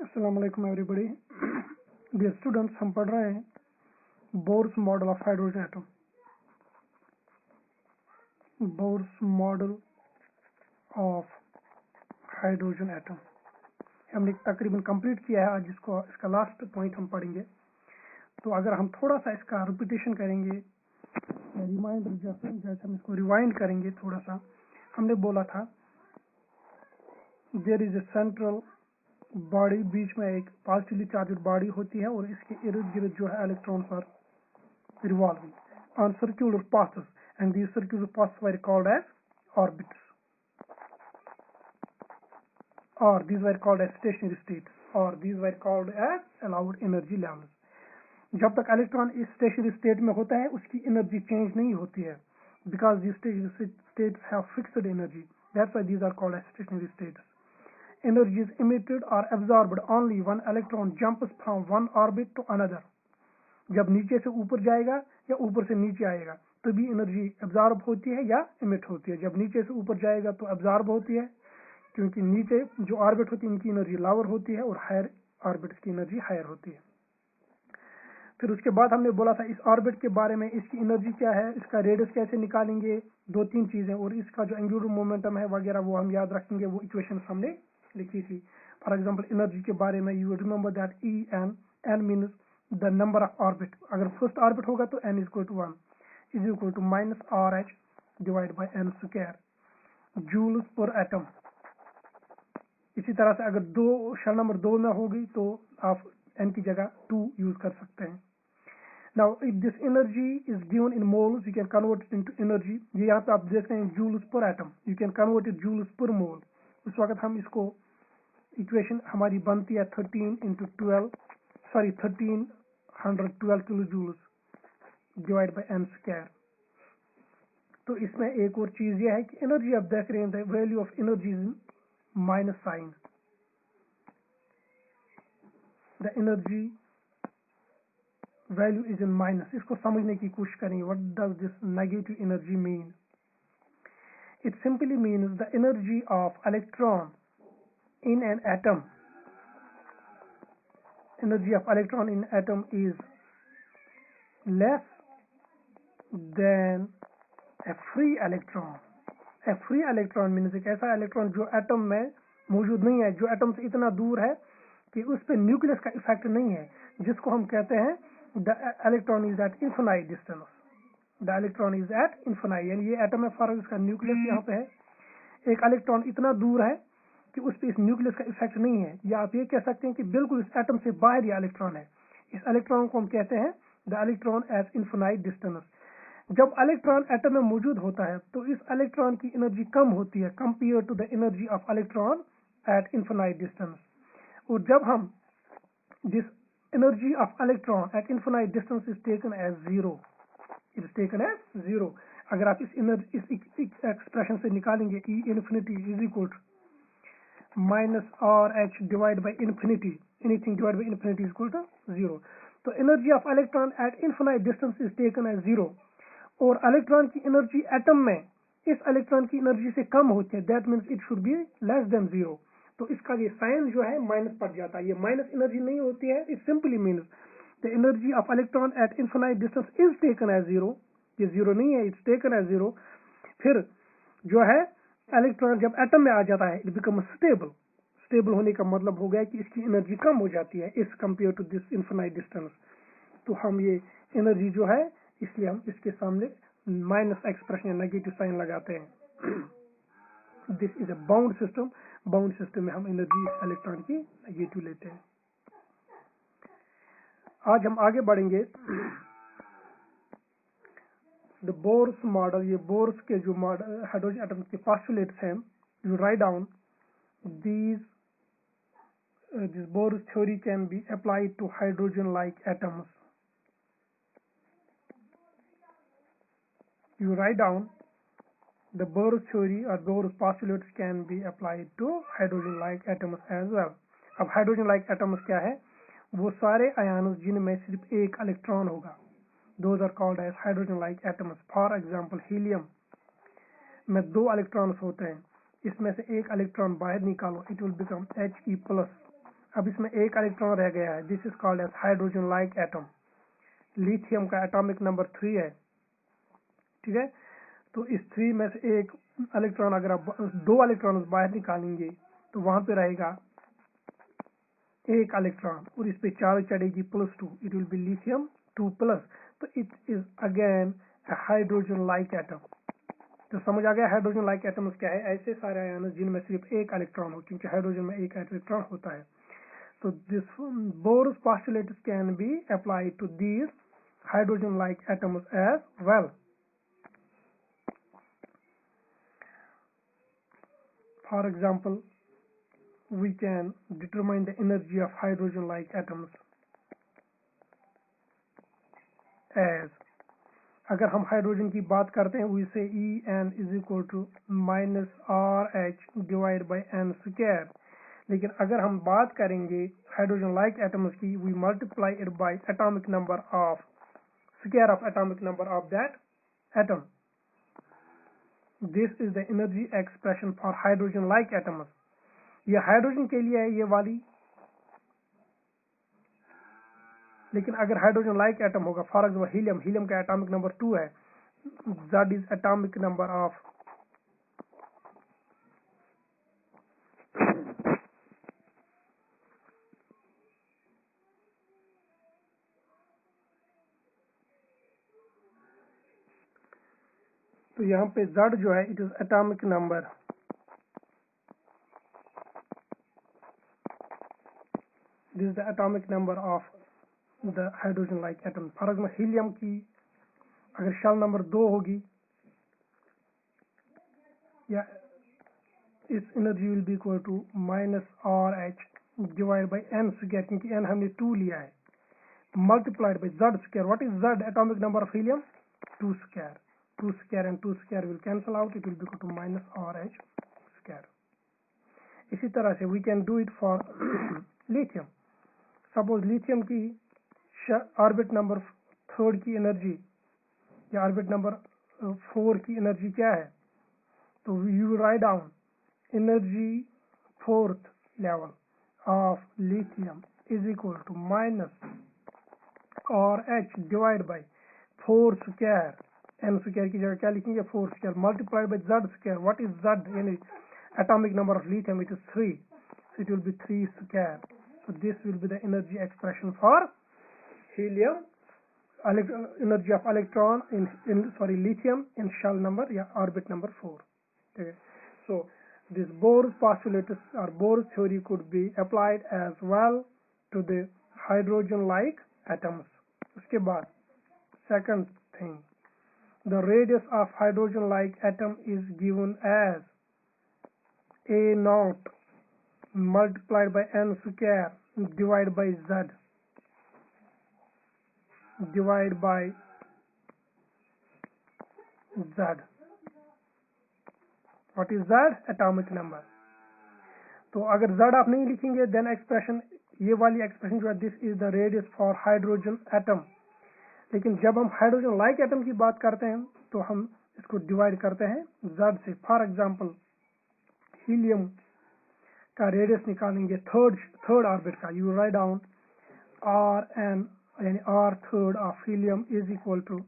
अस्सलाम वालेकुम everybody. Dear students, हम पढ़ रहे हैं bourse model of hydrogen atom. Bourse model of hydrogen atom हमने तकरीबन कंप्लीट किया है। आज इसका लास्ट पॉइंट हम पढ़ेंगे। तो अगर हम थोड़ा सा इसका रिपीटेशन करेंगे, रिमाइंडर जैसे हम इसको रिवाइंड करेंगे थोड़ा सा। हमने बोला था there is a central body, बीच में एक पॉजिटिवली चार्ज्ड बॉडी होती है और इसके इर्द गिर्द जो है electrons are revolving on circular paths and these circular paths were called as orbits और these were called as stationary states or these were called as allowed energy levels। जब तक इलेक्ट्रॉन इस स्टेशनरी स्टेट में होता है उसकी energy change नहीं होती है, because these stationary states have fixed energy, that's why these are called as stationary states। Energy is emitted or absorbed only when electron jumps from one orbit to another। जब नीचे से ऊपर जाएगा या ऊपर से नीचे आएगा तभी एनर्जी एब्जॉर्ब होती है या इमिट होती है। जब नीचे से ऊपर जाएगा तो एब्जॉर्ब होती है, क्योंकि नीचे जो ऑर्बिट होती है इनकी एनर्जी लोअर होती है और हायर ऑर्बिट्स की एनर्जी हायर होती है। फिर उसके बाद हमने बोला था इस ऑर्बिट के बारे में, इसकी एनर्जी क्या है, इसका रेडियस कैसे निकालेंगे, दो तीन चीजें, और इसका जो एंगुलर मोमेंटम है वगैरह वो हम याद रखेंगे। वो इक्वेशन हमने लिखी थी। फॉर एग्जांपल एनर्जी के बारे में you remember that n means the number of orbit. अगर फर्स्ट ऑर्बिट होगा तो n is equal to 1 is equal to minus RH divide by n square joules per atom. इसी तरह से अगर शेल नंबर 2 में होगी तो आप n की जगह 2 यूज कर सकते हैं। Now if this energy is given in moles you can convert it into energy. ये यहाँ पे आप देख रहे हैं joules per atom, you can convert it joules per mole. उस वक्त हम इसको इक्वेशन हमारी बनती है 1312 kilo joules divide by n square. तो इसमें एक और चीज यह है कि एनर्जी आप देख रहे हैं value of energy is minus sign. The energy value is in minus. इसको समझने की कोशिश करेंगे। What does this negative energy mean? It simply means the energy of electron in an atom, energy of electron in atom is less than a free electron। a free electron means एक ऐसा electron जो atom में मौजूद नहीं है, जो atom से इतना दूर है कि उस पे न्यूक्लियस का इफेक्ट नहीं है, जिसको हम कहते हैं the electron is at infinite distance. The electron is at infinite, यानी ये एटम है फॉर इसका न्यूक्लियस यहाँ पे है। एक इलेक्ट्रॉन इतना दूर है कि उस पे इस न्यूक्लियस का इफेक्ट नहीं है, या आप ये कह सकते हैं कि बिल्कुल इस एटम से बाहर ये इलेक्ट्रॉन है। इस इलेक्ट्रॉन को हम कहते हैं the electron at infinite distance. जब इलेक्ट्रॉन एटम में मौजूद होता है तो इस इलेक्ट्रॉन की एनर्जी कम होती है compare to the energy of electron at infinite distance. और जब हम this energy of electron at infinite distance is taken as zero, it is taken as zero. अगर आप इस एक्सप्रेशन से निकालेंगे E infinity is equal to minus RH divided by infinity, anything divided by infinity is equal to 0। तो energy of electron at infinite distance is taken as 0 और electron की energy atom में इस electron की energy से कम होती है, that means it should be less than 0। तो इसका ये साइन जो है माइनस पड़ जाता है। ये माइनस एनर्जी नहीं होती है, it simply means the energy of electron at infinite distance is taken as 0। ये 0 नहीं है, it's taken as 0। फिर जो है इलेक्ट्रॉन जब एटम में आ जाता है इट बिकम स्टेबल। स्टेबल होने का मतलब हो गया कि इसकी एनर्जी कम हो जाती है इस compare to this infinite distance. तो हम ये एनर्जी जो है इसलिए हम इसके सामने माइनस एक्सप्रेशन नेगेटिव साइन लगाते हैं। This is a bound system. Bound system में हम एनर्जी इलेक्ट्रॉन की नेगेटिव लेते हैं। आज हम आगे बढ़ेंगे। द बोर्स मॉडल, ये बोर्स के जो मॉडल हाइड्रोजन एटम के पोस्टुलेट्स हैं, you write down these this Bohr's theory can be applied to hydrogen like atoms। you write down the Bohr's theory or Bohr's postulates can be applied to hydrogen like atoms as well। अब hydrogen like atoms क्या है? वो सारे ion जिनमें सिर्फ एक electron होगा, those are called as hydrogen like atoms। for example helium में 2 इलेक्ट्रॉन्स होते हैं, इसमें से एक इलेक्ट्रॉन बाहर निकालो, इट विल बिकम He+। अब इसमें एक इलेक्ट्रॉन रह गया है, this is called as hydrogen like atom. Lithium का एटॉमिक नंबर 3 है, ठीक है। तो इस 3 में से एक इलेक्ट्रॉन, अगर आप 2 इलेक्ट्रॉन बाहर निकालेंगे तो वहां पे रहेगा एक इलेक्ट्रॉन और इस पे चार्ज चढ़ेगी +2, इट विल बी लिथियम 2+। तो it is again a hydrogen like atom. तो समझ आ गया हाइड्रोजन लाइक एटम्स क्या है? ऐसे सारे आयन जिनमें सिर्फ एक इलेक्ट्रॉन हो, क्योंकि हाइड्रोजन में एक इलेक्ट्रॉन होता है। So this Bohr's postulate can be applied to these hydrogen-like atoms as well. For example, we can determine the energy of hydrogen-like atoms as, अगर हम हाइड्रोजन की बात करते हैं we say En is equal to -RH divided by n square। लेकिन अगर हम बात करेंगे हाइड्रोजन लाइक एटम्स की, we multiply it by atomic number of square of atomic number of that atom. This is the energy expression for hydrogen like atoms. ये hydrogen के लिए है ये वाली, लेकिन अगर हाइड्रोजन लाइक एटम होगा, फॉर एग्जाम्पल हीलियम, हीलियम का एटॉमिक नंबर 2 है, that is atomic number of तो यहाँ पे Z जो है it is atomic number, this is the atomic number of the hydrogen like atom. For example helium की अगर शेल नंबर 2 होगी, या इस energy will be equal to -RH divide by n square, क्योंकि n हमने 2 लिया है, multiplied by Z square. What is Z? Atomic number of helium? 2 square. 2 square and 2 square will cancel out. It will be equal to -RH square. इसी तरह से we can do it for lithium. Suppose lithium की orbit number 3 की energy या orbit number 4 की energy क्या है? तो you write down energy 4th level of lithium is equal to -RH divided by 4 square, n square की जगह क्या लिखेंगे 4 square multiplied by Z square. What is Z? यानी atomic number of lithium, it is 3, so it will be 3 square. So this will be the energy expression for helium, energy of electron in lithium in shell number या orbit number 4. Okay. So this Bohr's postulate or Bohr's theory could be applied as well to the hydrogen like atoms. उसके बाद second thing, the radius of hydrogen like atom is given as A0 multiplied by n square divided by Z divided by Z. What is Z? Atomic number. तो अगर Z आप नहीं लिखेंगे then expression, ये वाली expression जो है this is the radius for hydrogen atom. लेकिन जब हम हाइड्रोजन लाइक एटम की बात करते हैं तो हम इसको डिवाइड करते हैं Z से। फॉर एग्जांपल हीलियम का रेडियस निकालेंगे थर्ड ऑर्बिट का, यू राइट डाउन Rn यानी R third of helium is equal to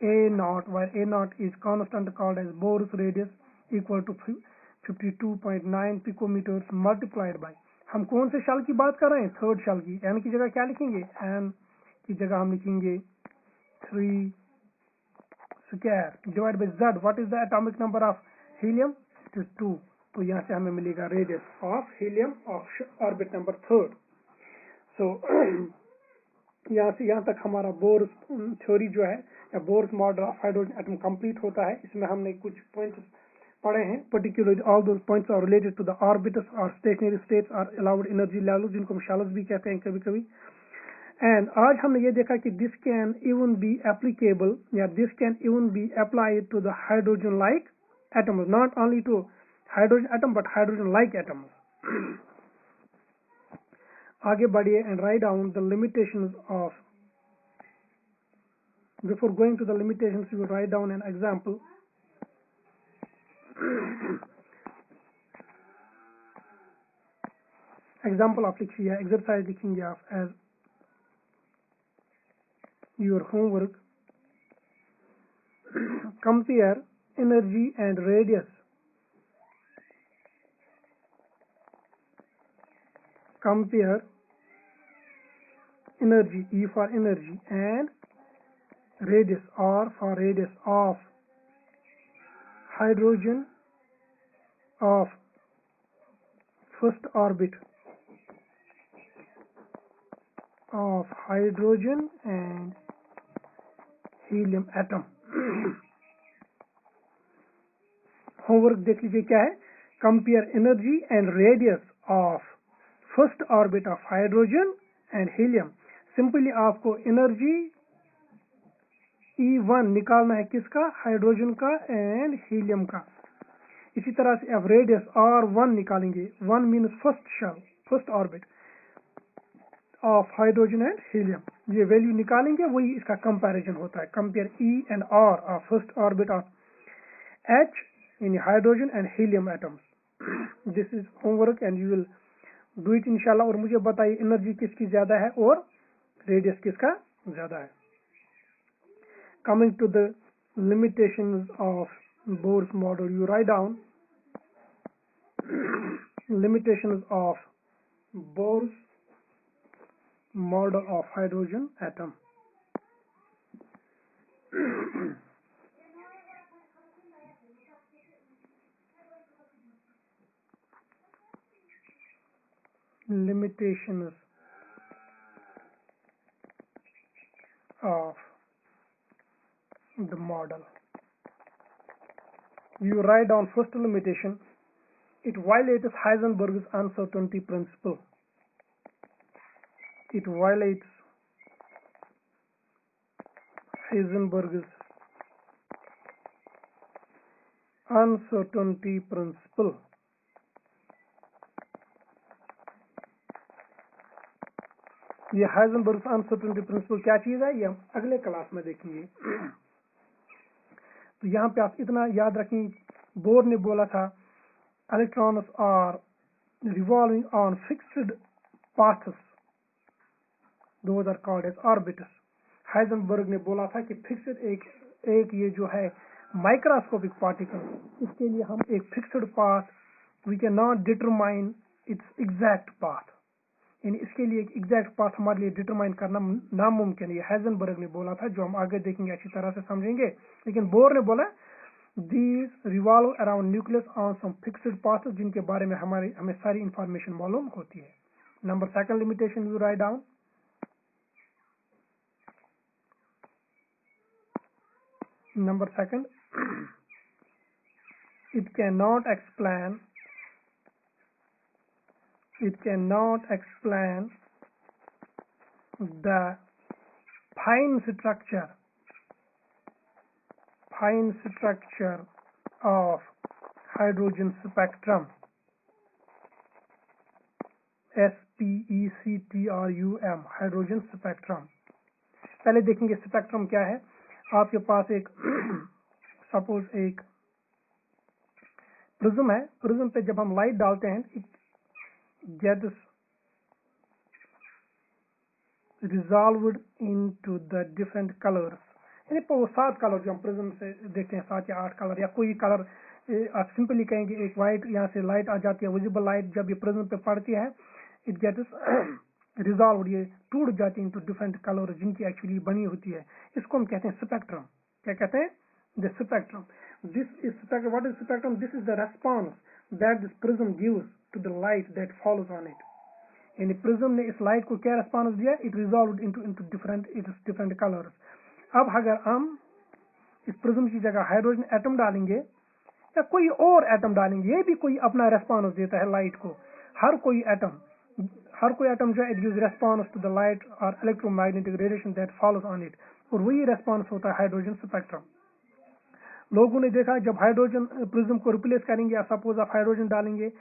A0, where A0 is constant called as Bohr's radius equal to 52.9 picometers multiplied by, हम कौन से shell की बात कर रहे हैं? थर्ड शेल की। n की जगह क्या लिखेंगे? n की जगह हम लिखेंगे 3 square divided by Z. What is the atomic number of helium? It is 2. तो यहाँ से हमें मिलेगा radius of helium of orbit number 3rd. सो यहाँ से यहाँ तक हमारा बोर्स थ्योरी जो है या Bohr's model of hydrogen atom complete होता है। इसमें हमने कुछ पॉइंट्स पढ़े हैं, particularly all those points are related to the orbitals और स्टेशनरी स्टेट्स और अलाउड एनर्जी लेवल्स, जिनको हम शेल्स भी कहते हैं कभी कभी। एंड आज हमने ये देखा कि this can even be applicable या this can even be applied to the hydrogen like atoms, not only to hydrogen atom but hydrogen like atoms. आगे बढ़िए and write down the limitations of, before going to the limitations you write down an example. Example आप लिखिए, exercise लिखेंगे आप as your homework. Compare energy and radius. Compare energy, E for energy, and radius, R for radius of hydrogen of first orbit of hydrogen and helium atom. Homework देख लीजिए क्या है. Compare energy and radius of first orbit of hydrogen and helium. Simply आपको energy E1 निकालना है, किसका? Hydrogen का and helium का. इसी तरह से अब रेडियस R1 निकालेंगे. 1 means first shell, first orbit of hydrogen and helium. ये वैल्यू निकालेंगे, वही इसका कंपैरिजन होता है. Compare E and R of first orbit of H in hydrogen and helium atoms. This is homework and you will do it inshallah. और मुझे बताइए energy किसकी ज्यादा है और रेडियस किसका ज्यादा है. Coming to the limitations of Bohr's model, you write down limitations of Bohr's model of hydrogen atom. Limitations of the model. You write down first limitation. It violates Heisenberg's uncertainty principle. It violates Heisenberg's uncertainty principle. ये Heisenberg uncertainty principle क्या चीज है, ये हम अगले class में देखेंगे. तो यहाँ पे आप इतना याद रखें, बोर ने बोला था electrons are revolving on fixed paths, those are called as orbits. Heisenberg ने बोला था कि फिक्स्ड एक ये जो है माइक्रोस्कोपिक पार्टिकल, इसके लिए हम एक fixed path, we can not determine its exact path. यानी इसके लिए एक एग्जैक्ट पाथ हमारे लिए डिटरमाइन करना नामुमकिन है. ये हाइजेनबर्ग ने बोला था, जो हम आगे देखेंगे, अच्छी तरह से समझेंगे. लेकिन बोर ने बोला these revolve around nucleus on some fixed path, जिनके बारे में हमें सारी इंफॉर्मेशन मालूम होती है. Number second limitation you write down. Number second, it cannot explain the fine structure of hydrogen spectrum, SPECTRUM, hydrogen spectrum. पहले देखेंगे स्पेक्ट्रम क्या है. आपके पास एक सपोज एक प्रिज्म है. प्रिज्म पे जब हम लाइट डालते हैं, it gets resolved into the different colours. यानी 7 कलर जो हम प्रिज्म से देखते हैं, 7 या 8 कलर, या कोई कलर आप सिंपली कहेंगे एक वाइट, यहाँ से लाइट आ जाती है, विजिबल लाइट जब ये प्रिज्म पे पड़ती है, इट गेट्स रिजॉल्व, ये टूट जाती है इनटू डिफरेंट कलर, जिनकी एक्चुअली बनी होती है. इसको हम कहते हैं स्पेक्ट्रम. क्या कहते हैं? The spectrum. This is spectrum. What is spectrum? This is the response that this prism gives to the light that follows on it. यानी प्रिज्म ने इस लाइट को क्या रेस्पॉन्स दिया? It resolve into different colours. अब अगर हम इस प्रिज्म की जगह हाइड्रोजन एटम डालेंगे या कोई और एटम डालेंगे, ये भी कोई अपना रेस्पॉन्स देता है लाइट को. हर कोई एटम जो है, it gives response to the light और electromagnetic radiation that follows on it, और वही रेस्पॉन्स होता है हाइड्रोजन स्पेक्ट्रम. लोगों ने देखा जब हाइड्रोजन प्रिज्म को रिप्लेस करेंगे, या सपोज आप हाइड्रोजन डालेंगे,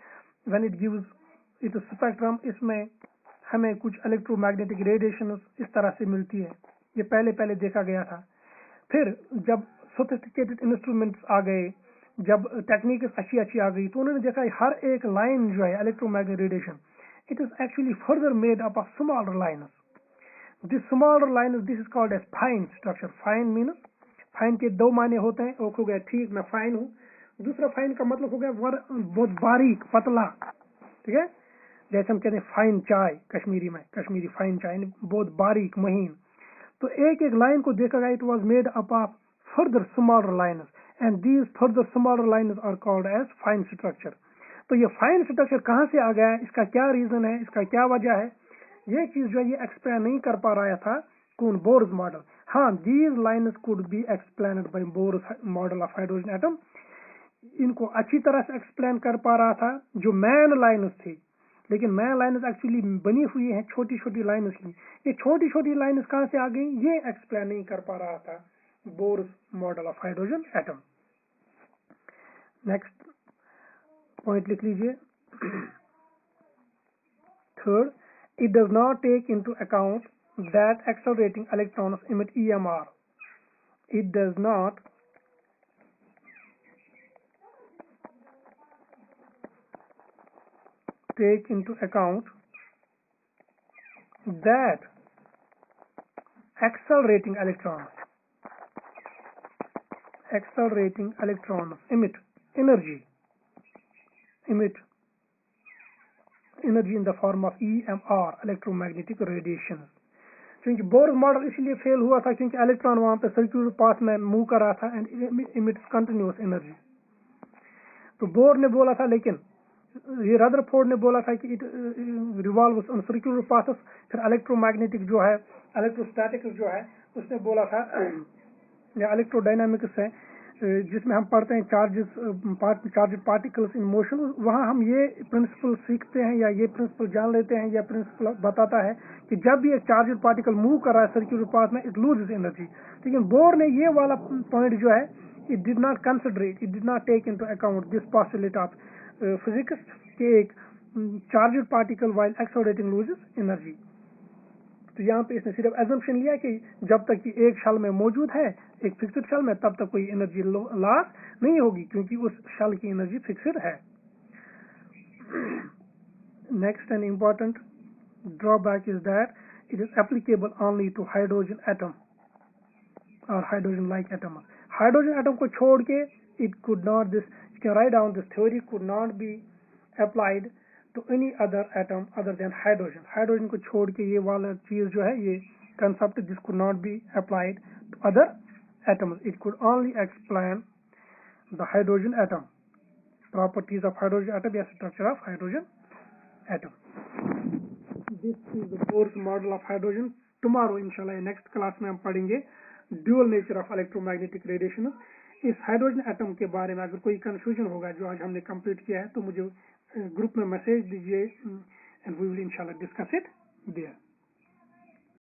when it gives it spectrum, इसमें हमें कुछ इलेक्ट्रोमैग्नेटिक रेडिएशन इस तरह से मिलती है. ये पहले देखा गया था. फिर जब सोफिस्टिकेटेड इंस्ट्रूमेंट्स आ गए, जब टेक्निक अच्छी आ गई, तो उन्होंने देखा हर एक लाइन जो है electromagnetic radiation, it is actually further made up of smaller lines. This smaller lines, this is called as fine structure. Fine means, fine के दो माने होते हैं. एक हो गया ठीक मैं फाइन हूँ, दूसरा फाइन का मतलब हो गया बहुत बारीक पतला, ठीक है. जैसे हम कहते हैं फाइन चाय कश्मीरी में, कश्मीरी फाइन चाय बहुत बारीक महीन. तो एक एक लाइन को देखा गया, it was made up of further smaller lines and these further smaller lines are called as fine structure. तो ये फाइन स्ट्रक्चर कहाँ से आ गया है, इसका क्या रीजन है, इसका क्या वजह है, ये चीज जो है ये एक्सप्लेन नहीं कर पा रहा था कौन, बोर्स मॉडल. हाँ, these lines could be explained bye bourse model of hydrogen atom. इनको अच्छी तरह से एक्सप्लेन कर पा रहा था जो मैन लाइन्स थी, लेकिन मैन लाइन्स एक्चुअली बनी हुई है छोटी छोटी लाइन्स की. ये छोटी छोटी लाइन्स कहाँ से आ गई, ये एक्सप्लेन नहीं कर पा रहा था bourse model of hydrogen atom. Next point लिख लीजिए. Third, it does not take into account that accelerating electrons emit EMR. It does not take into account that accelerating electrons emit energy in the form of EMR, electromagnetic radiation. क्योंकि Bohr's model इसलिए fail हुआ था क्योंकि electron वहां पे circular path में move कर रहा था एंड इमिट्स कंटिन्यूअस एनर्जी. तो बोर ने बोला था, लेकिन ये रदरफोर्ड ने बोला था कि it revolves on circular paths. फिर इलेक्ट्रोमैग्नेटिक जो है, इलेक्ट्रोस्टैटिक्स जो है, उसने बोला था या इलेक्ट्रोडायनामिक्स है जिसमें हम पढ़ते हैं चार्ज पार्टिकल्स इन मोशन, वहाँ हम ये प्रिंसिपल सीखते हैं या ये प्रिंसिपल जान लेते हैं. या प्रिंसिपल बताता है कि जब भी एक चार्ज पार्टिकल मूव कर रहा है सर्कुलर पाथ में, इट लूजेस एनर्जी. लेकिन बोर ने ये वाला पॉइंट जो है, it did not consider it did not take into account this possibility of physics के एक charge particle while accelerating loses energy. तो यहाँ पे इसने सिर्फ एजम्पशन लिया कि जब तक कि एक शेल में मौजूद है, एक फिक्स्ड शेल में, तब तक कोई एनर्जी लॉस नहीं होगी क्योंकि उस शेल की एनर्जी फिक्स्ड है. Next and important drawback is that it is applicable only to hydrogen atom और hydrogen like atom. Hydrogen atom को छोड़ के it could not this you can write down this theory could not be applied to any other atom other than hydrogen. Hydrogen को छोड़ के ये वाला चीज जो है, ये concept this could not be applied to other atoms. It could only explain the hydrogen atom, properties of hydrogen atom, yes, structure of hydrogen atom. This is the Bohr's model of hydrogen. Tomorrow inshallah next class में हम पढ़ेंगे dual nature of electromagnetic radiation. इस hydrogen atom के बारे में अगर कोई confusion होगा जो आज हमने कंप्लीट किया है, तो मुझे ग्रुप में मैसेज दीजिए एंड वी विल इंशाल्लाह डिस्कस इट देयर.